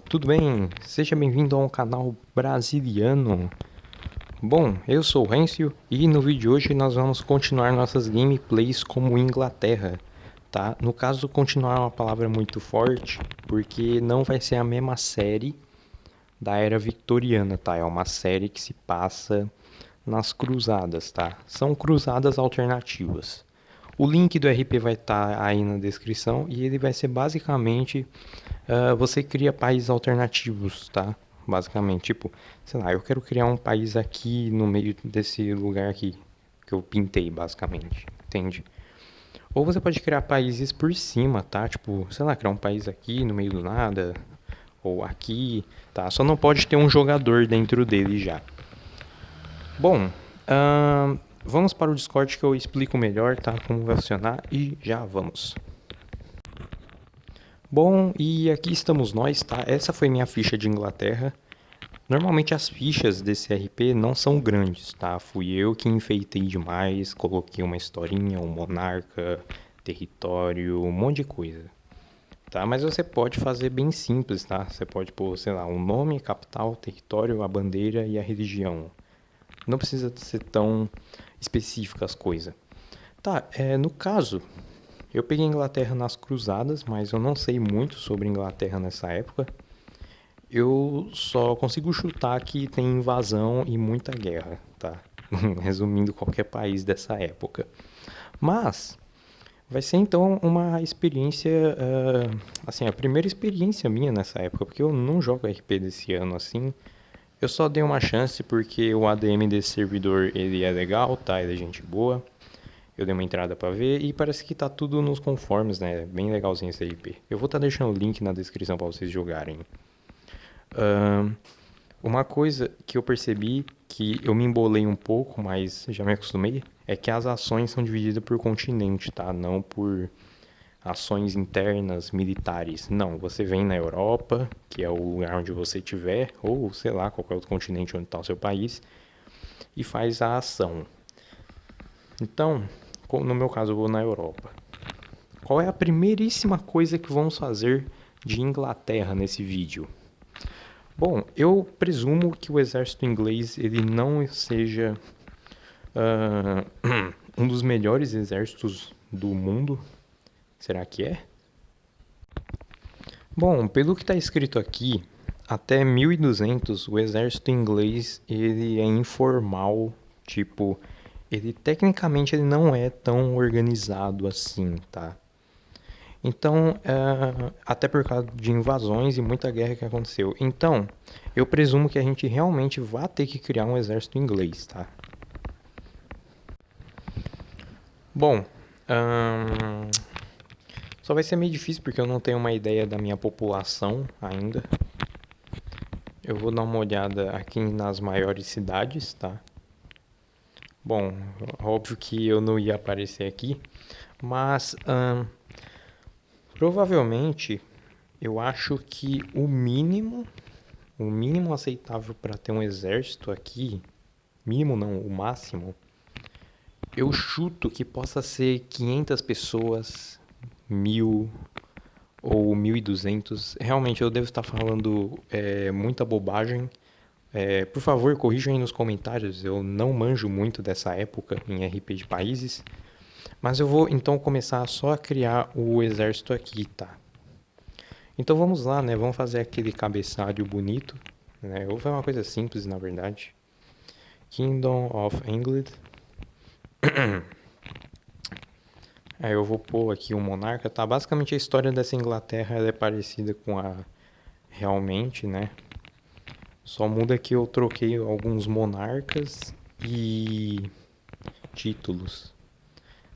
Tudo bem? Seja bem-vindo ao canal Brasiliano. Bom, eu sou o Rencio e no vídeo de hoje nós vamos continuar nossas gameplays como Inglaterra, tá? No caso, continuar é uma palavra muito forte, porque não vai ser a mesma série da Era Vitoriana, tá? É uma série que se passa nas cruzadas, tá? São cruzadas alternativas. O link do RP vai estar aí na descrição e ele vai ser basicamente você cria países alternativos, tá? Basicamente, tipo, sei lá, eu quero criar um país aqui no meio desse lugar aqui que eu pintei, basicamente, entende? Ou você pode criar países por cima, tá? Tipo, sei lá, criar um país aqui no meio do nada, ou aqui, tá? Só não pode ter um jogador dentro dele já. Bom, vamos para o Discord que eu explico melhor, tá? Como vai funcionar e já vamos. Bom, e aqui estamos nós, tá? Essa foi minha ficha de Inglaterra. Normalmente as fichas desse RP não são grandes, tá? Fui eu que enfeitei demais, coloquei uma historinha, um monarca, território, um monte de coisa, tá? Mas você pode fazer bem simples, tá? Você pode pôr, sei lá, um nome, capital, território, a bandeira e a religião. Não precisa ser tão específica as coisas. Tá, no caso, eu peguei a Inglaterra nas cruzadas, mas eu não sei muito sobre Inglaterra nessa época. Eu só consigo chutar que tem invasão e muita guerra, tá? Resumindo qualquer país dessa época. Mas vai ser então uma experiência, assim, a primeira experiência minha nessa época, porque eu não jogo RP desse ano assim. Eu só dei uma chance porque o ADM desse servidor ele é legal, tá? Ele é gente boa. Eu dei uma entrada pra ver e parece que tá tudo nos conformes, né? Bem legalzinho esse RP. Eu vou estar deixando o link na descrição para vocês jogarem. Uma coisa que eu percebi, que eu me embolei um pouco, mas já me acostumei, é que as ações são divididas por continente, tá? Não por ações internas militares. Não, você vem na Europa, que é o lugar onde você estiver, ou sei lá, qualquer outro continente onde está o seu país, e faz a ação. Então, no meu caso, eu vou na Europa. Qual é a primeiríssima coisa que vamos fazer de Inglaterra nesse vídeo? Bom, eu presumo que o exército inglês ele não seja um dos melhores exércitos do mundo. Será que é? Bom, pelo que está escrito aqui, até 1200 o exército inglês ele é informal, tipo, ele tecnicamente ele não é tão organizado assim, tá? Então, até por causa de invasões e muita guerra que aconteceu. Então, eu presumo que a gente realmente vai ter que criar um exército inglês, tá? Bom, só vai ser meio difícil porque eu não tenho uma ideia da minha população ainda. Eu vou dar uma olhada aqui nas maiores cidades, tá? Bom, óbvio que eu não ia aparecer aqui, mas provavelmente eu acho que o mínimo aceitável para ter um exército aqui, mínimo não, o máximo, eu chuto que possa ser 500 pessoas, 1000 ou 1200. Realmente eu devo estar falando muita bobagem. Por favor, corrijam aí nos comentários, eu não manjo muito dessa época em RP de países. Mas eu vou então começar só a criar o exército aqui, tá? Então vamos lá, né? Vamos fazer aquele cabeçalho bonito, né? Eu vou fazer uma coisa simples, na verdade. Kingdom of England. Aí eu vou pôr aqui um monarca, tá? Basicamente a história dessa Inglaterra ela é parecida com a realmente, né? Só muda que eu troquei alguns monarcas e títulos.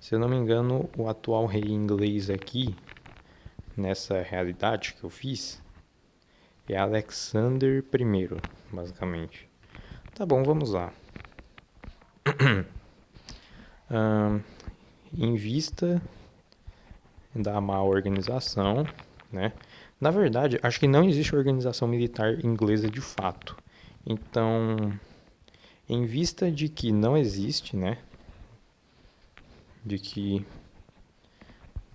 Se eu não me engano, o atual rei inglês aqui, nessa realidade que eu fiz, é Alexander I, basicamente. Tá bom, vamos lá. Em vista da má organização, né? Na verdade, acho que não existe organização militar inglesa de fato. Então, em vista de que não existe, né? De que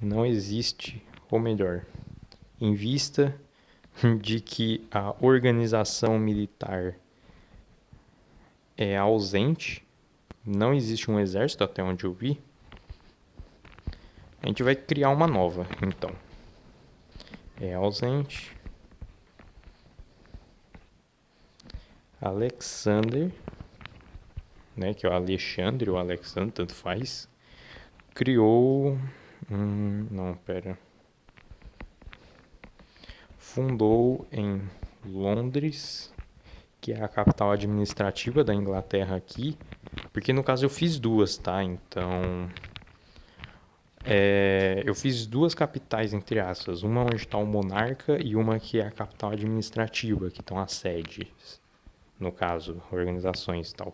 não existe, ou melhor, em vista de que a organização militar é ausente, não existe um exército até onde eu vi, a gente vai criar uma nova, então. É ausente. Alexander, né, que é o Alexandre ou Alexandre, tanto faz, criou... não, pera. Fundou em Londres, que é a capital administrativa da Inglaterra aqui, porque no caso eu fiz duas, tá? Então, eu fiz duas capitais, entre aspas, uma onde está o monarca e uma que é a capital administrativa, que estão as sedes, no caso, organizações e tal.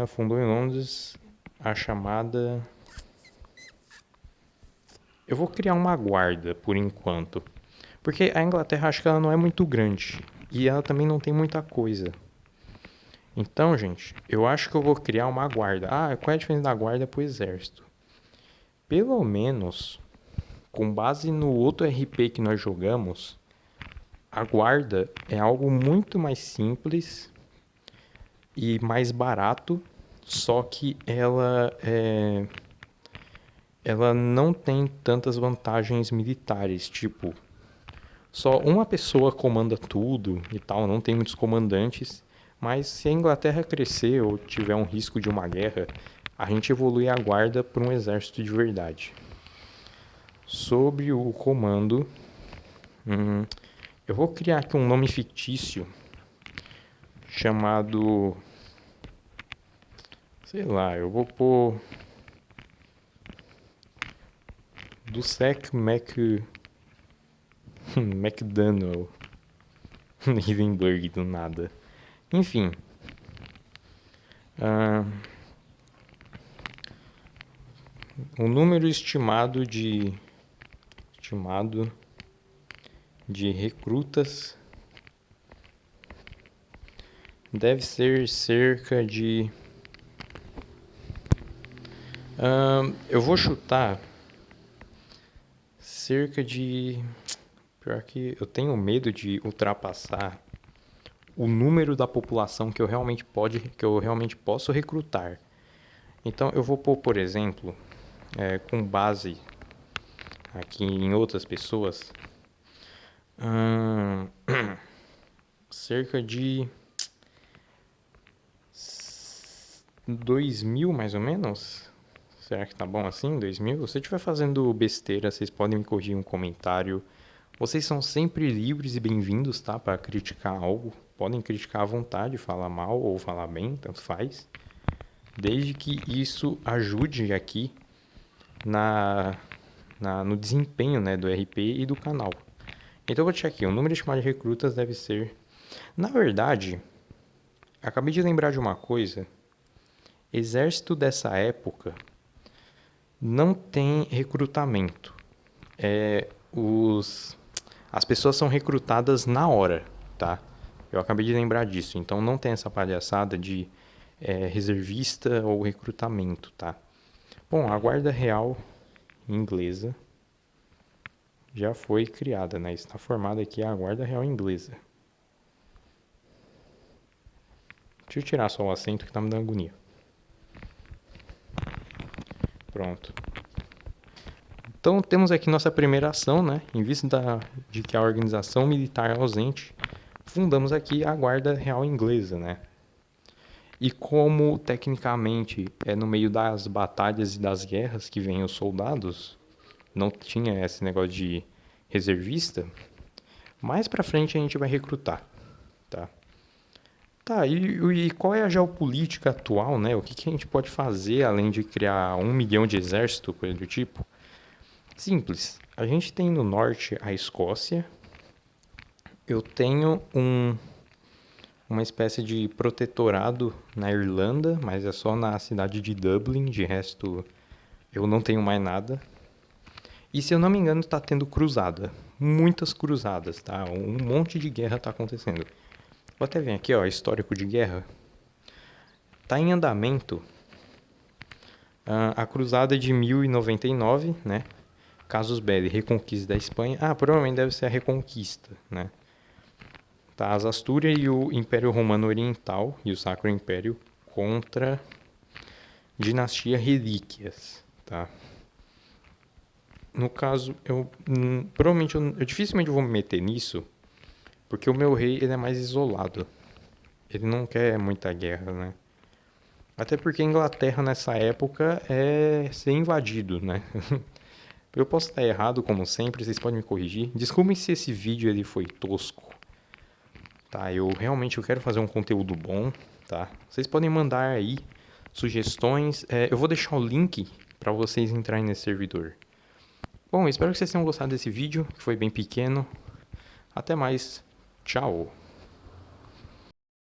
Fundou em Londres a chamada... Eu vou criar uma guarda, por enquanto. Porque a Inglaterra, acho que ela não é muito grande. E ela também não tem muita coisa. Então, gente, eu acho que eu vou criar uma guarda. Qual é a diferença da guarda pro exército? Pelo menos, com base no outro RP que nós jogamos, a guarda é algo muito mais simples e mais barato, só que ela não tem tantas vantagens militares, tipo, só uma pessoa comanda tudo e tal, não tem muitos comandantes, mas se a Inglaterra crescer ou tiver um risco de uma guerra, a gente evolui a guarda para um exército de verdade. Sobre o comando, eu vou criar aqui um nome fictício chamado, sei lá, eu vou pôr do Sec McDaniel Hindenburg do nada. Enfim, o número estimado de recrutas deve ser cerca de... eu vou chutar cerca de... Pior que eu tenho medo de ultrapassar o número da população que eu realmente posso recrutar. Então eu vou pôr, por exemplo, com base aqui em outras pessoas, cerca de 2.000 mais ou menos. Será que tá bom assim? 2.000? Se eu estiver fazendo besteira, vocês podem me corrigir em um comentário. Vocês são sempre livres e bem-vindos, tá? Para criticar algo. Podem criticar à vontade, falar mal ou falar bem, tanto faz. Desde que isso ajude aqui no desempenho, né, do RP e do canal. Então eu vou deixar aqui, o número estimado de recrutas deve ser... Na verdade, acabei de lembrar de uma coisa. Exército dessa época não tem recrutamento. As pessoas são recrutadas na hora, tá? Eu acabei de lembrar disso. Então não tem essa palhaçada de reservista ou recrutamento, tá? Bom, a Guarda Real Inglesa já foi criada, né? Está formada aqui a Guarda Real Inglesa. Deixa eu tirar só o acento que tá me dando agonia. Pronto. Então temos aqui nossa primeira ação, né? Em vista de que a organização militar é ausente, fundamos aqui a Guarda Real Inglesa, né? E como tecnicamente é no meio das batalhas e das guerras que vêm os soldados, não tinha esse negócio de reservista, mais pra frente a gente vai recrutar, tá? Tá, e qual é a geopolítica atual, né? O que a gente pode fazer além de criar 1 milhão de exército, coisa do tipo? Simples. A gente tem no norte a Escócia. Eu tenho uma espécie de protetorado na Irlanda, mas é só na cidade de Dublin. De resto, eu não tenho mais nada. E se eu não me engano, está tendo cruzada. Muitas cruzadas, tá? Um monte de guerra está acontecendo. Vou até ver aqui, ó, histórico de guerra. Está em andamento a cruzada de 1099, né? Casus Belli, Reconquista da Espanha. Ah, provavelmente deve ser a Reconquista, né? Tá, as Astúrias e o Império Romano Oriental e o Sacro Império contra Dinastia Relíquias, tá? No caso, provavelmente eu dificilmente vou me meter nisso, porque o meu rei ele é mais isolado. Ele não quer muita guerra, né? Até porque a Inglaterra nessa época é ser invadido, né? Eu posso estar errado, como sempre, vocês podem me corrigir. Desculpem se esse vídeo ele foi tosco, tá? Eu quero fazer um conteúdo bom, tá? Vocês podem mandar aí sugestões. Eu vou deixar o link para vocês entrarem nesse servidor. Bom, espero que vocês tenham gostado desse vídeo, que foi bem pequeno. Até mais. Tchau.